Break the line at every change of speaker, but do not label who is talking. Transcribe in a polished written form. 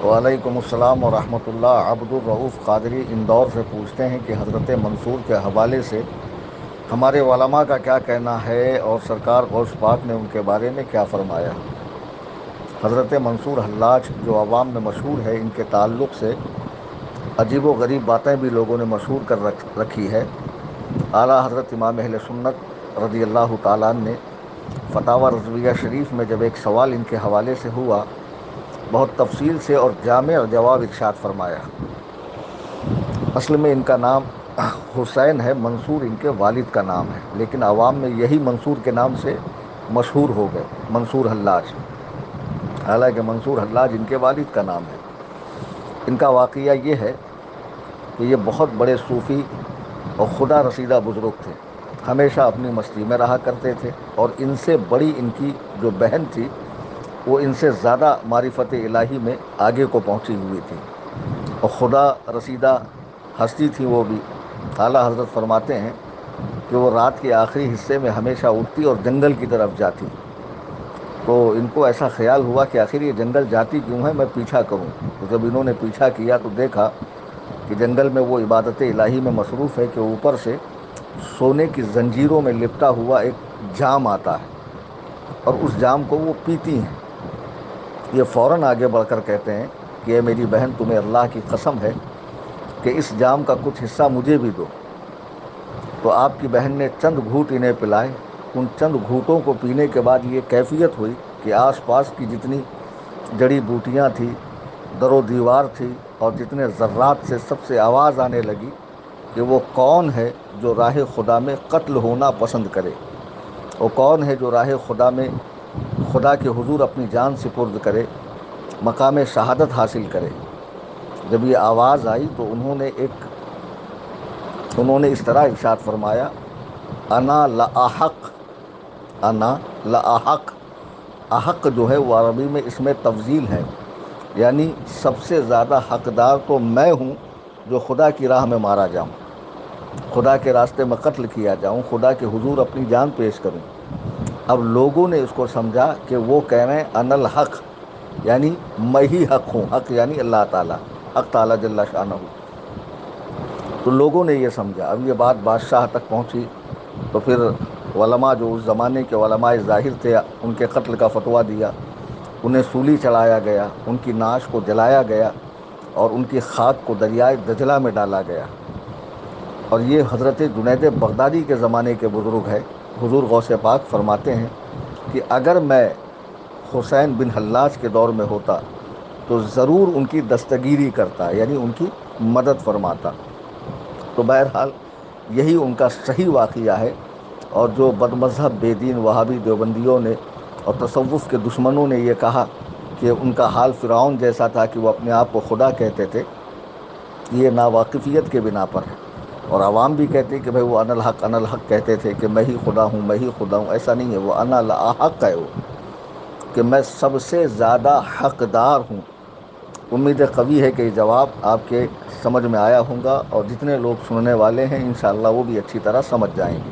وعلیکم السلام ورحمۃ اللہ۔ عبد الرؤف قادری اندور سے پوچھتے ہیں کہ حضرت منصور کے حوالے سے ہمارے علماء کا کیا کہنا ہے اور سرکار غوث پاک نے ان کے بارے میں کیا فرمایا۔ حضرت منصور حلاج جو عوام میں مشہور ہے، ان کے تعلق سے عجیب و غریب باتیں بھی لوگوں نے مشہور کر رکھی ہے۔ اعلیٰ حضرت امام اہل سنت رضی اللہ تعالیٰ عنہ نے فتاوی رضویہ شریف میں جب ایک سوال ان کے حوالے سے ہوا، بہت تفصیل سے اور جامع جواب ارشاد فرمایا۔ اصل میں ان کا نام حسین ہے، منصور ان کے والد کا نام ہے، لیکن عوام میں یہی منصور کے نام سے مشہور ہو گئے، منصور حلاج۔ حالانکہ منصور حلاج ان کے والد کا نام ہے۔ ان کا واقعہ یہ ہے کہ یہ بہت بڑے صوفی اور خدا رسیدہ بزرگ تھے، ہمیشہ اپنی مستی میں رہا کرتے تھے، اور ان سے بڑی ان کی جو بہن تھی وہ ان سے زیادہ معرفت الہی میں آگے کو پہنچی ہوئی تھی، اور خدا رسیدہ ہستی تھی وہ بھی۔ اعلیٰ حضرت فرماتے ہیں کہ وہ رات کے آخری حصے میں ہمیشہ اٹھتی اور جنگل کی طرف جاتی، تو ان کو ایسا خیال ہوا کہ آخر یہ جنگل جاتی کیوں ہے، میں پیچھا کروں۔ تو جب انہوں نے پیچھا کیا تو دیکھا کہ جنگل میں وہ عبادت الہی میں مصروف ہے کہ اوپر سے سونے کی زنجیروں میں لپٹا ہوا ایک جام آتا ہے، اور اس جام کو وہ پیتی ہیں۔ یہ فوراً آگے بڑھ کر کہتے ہیں کہ اے میری بہن، تمہیں اللہ کی قسم ہے کہ اس جام کا کچھ حصہ مجھے بھی دو۔ تو آپ کی بہن نے چند گھونٹ انہیں پلائے۔ ان چند گھونٹوں کو پینے کے بعد یہ کیفیت ہوئی کہ آس پاس کی جتنی جڑی بوٹیاں تھیں، در و دیوار تھی، اور جتنے ذرات سے سب سے آواز آنے لگی کہ وہ کون ہے جو راہ خدا میں قتل ہونا پسند کرے، وہ کون ہے جو راہ خدا میں خدا کے حضور اپنی جان سپرد کرے، مقام شہادت حاصل کرے۔ جب یہ آواز آئی تو انہوں نے اس طرح ارشاد فرمایا، انا لاحق، انا لاحق۔ احق جو ہے وہ عربی میں اس میں تفضیل ہے، یعنی سب سے زیادہ حقدار تو میں ہوں جو خدا کی راہ میں مارا جاؤں، خدا کے راستے میں قتل کیا جاؤں، خدا کے حضور اپنی جان پیش کروں۔ اب لوگوں نے اس کو سمجھا کہ وہ کہہ رہے ہیں انا الحق، یعنی میں ہی حق ہوں، حق یعنی اللہ تعالیٰ، حق تعالیٰ جل شانہ۔ تو لوگوں نے یہ سمجھا۔ اب یہ بات بادشاہ تک پہنچی تو پھر علماء جو اس زمانے کے علماء ظاہر تھے، ان کے قتل کا فتویٰ دیا، انہیں سولی چڑھایا گیا، ان کی نعش کو جلایا گیا، اور ان کی خاک کو دریائے دجلہ میں ڈالا گیا۔ اور یہ حضرت جنید بغدادی کے زمانے کے بزرگ ہے۔ حضور غوث پاک فرماتے ہیں کہ اگر میں حسین بن حلاج کے دور میں ہوتا تو ضرور ان کی دستگیری کرتا، یعنی ان کی مدد فرماتا۔ تو بہرحال یہی ان کا صحیح واقعہ ہے، اور جو بد مذہب بے دین وہابی دیوبندیوں نے اور تصوف کے دشمنوں نے یہ کہا کہ ان کا حال فرعون جیسا تھا کہ وہ اپنے آپ کو خدا کہتے تھے، یہ ناواقفیت کے بنا پر ہے۔ اور عوام بھی کہتے کہ بھئی وہ انا الحق انا الحق کہتے تھے کہ میں ہی خدا ہوں، میں ہی خدا ہوں۔ ایسا نہیں ہے، وہ انا لاحق ہے، وہ کہ میں سب سے زیادہ حقدار ہوں۔ امید قوی ہے کہ یہ جواب آپ کے سمجھ میں آیا ہوگا، اور جتنے لوگ سننے والے ہیں انشاءاللہ وہ بھی اچھی طرح سمجھ جائیں گے۔